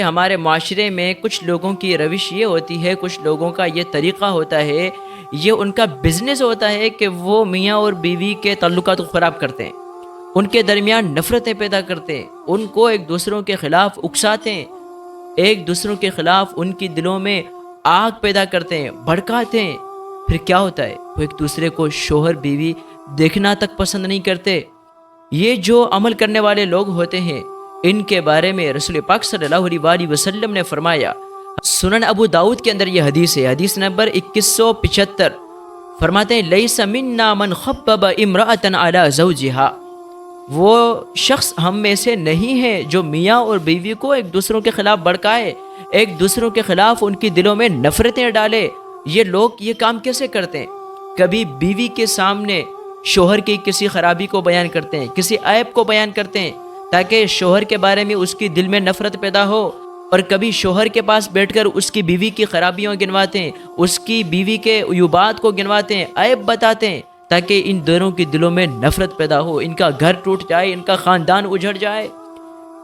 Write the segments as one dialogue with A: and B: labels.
A: ہمارے معاشرے میں کچھ لوگوں کی روش یہ ہوتی ہے، کچھ لوگوں کا یہ طریقہ ہوتا ہے، یہ ان کا بزنس ہوتا ہے کہ وہ میاں اور بیوی کے تعلقات کو خراب کرتے ہیں، ان کے درمیان نفرتیں پیدا کرتے ہیں، ان کو ایک دوسروں کے خلاف اکساتے ہیں، ایک دوسروں کے خلاف ان کی دلوں میں آگ پیدا کرتے ہیں، بھڑکاتے ہیں۔ پھر کیا ہوتا ہے؟ وہ ایک دوسرے کو شوہر بیوی دیکھنا تک پسند نہیں کرتے۔ یہ جو عمل کرنے والے لوگ ہوتے ہیں، ان کے بارے میں رسول پاک صلی اللہ علیہ وسلم نے فرمایا، سنن ابو داؤد کے اندر یہ حدیث ہے، حدیث نمبر 2175، فرماتے ہیں لیس منا من خبب امرأۃ علی زوجہا، وہ شخص ہم میں سے نہیں ہے جو میاں اور بیوی کو ایک دوسروں کے خلاف بڑکائے، ایک دوسروں کے خلاف ان کی دلوں میں نفرتیں ڈالے۔ یہ لوگ یہ کام کیسے کرتے ہیں؟ کبھی بیوی کے سامنے شوہر کی کسی خرابی کو بیان کرتے ہیں، کسی عیب کو بیان کرتے ہیں تاکہ شوہر کے بارے میں اس کی دل میں نفرت پیدا ہو، اور کبھی شوہر کے پاس بیٹھ کر اس کی بیوی کی خرابیوں گنواتے ہیں، اس کی بیوی کے عیوبات کو گنواتے ہیں، عیب بتاتے ہیں تاکہ ان دونوں کی دلوں میں نفرت پیدا ہو، ان کا گھر ٹوٹ جائے، ان کا خاندان اجڑ جائے۔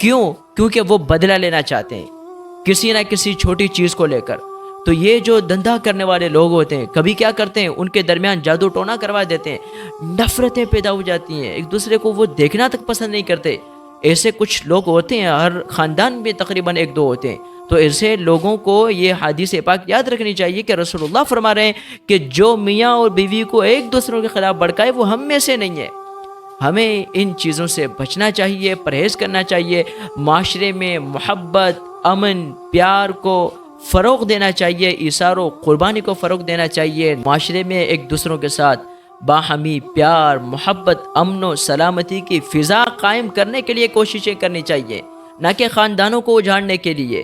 A: کیوں؟ کیونکہ وہ بدلہ لینا چاہتے ہیں کسی نہ کسی چھوٹی چیز کو لے کر۔ تو یہ جو دھندا کرنے والے لوگ ہوتے ہیں، کبھی کیا کرتے ہیں؟ ان کے درمیان جادو ٹونا کروا دیتے ہیں، نفرتیں پیدا ہو جاتی ہیں، ایک دوسرے کو وہ دیکھنا تک پسند نہیں کرتے۔ ایسے کچھ لوگ ہوتے ہیں، ہر خاندان میں تقریباً ایک دو ہوتے ہیں۔ تو ایسے لوگوں کو یہ حدیث پاک یاد رکھنی چاہیے کہ رسول اللہ فرما رہے ہیں کہ جو میاں اور بیوی کو ایک دوسروں کے خلاف بڑکائے وہ ہم میں سے نہیں ہے۔ ہمیں ان چیزوں سے بچنا چاہیے، پرہیز کرنا چاہیے، معاشرے میں محبت، امن، پیار کو فروغ دینا چاہیے، ایثار و قربانی کو فروغ دینا چاہیے، معاشرے میں ایک دوسروں کے ساتھ باہمی پیار، محبت، امن و سلامتی کی فضا قائم کرنے کے لیے کوششیں کرنی چاہیے، نہ کہ خاندانوں کو اجاڑنے کے لیے۔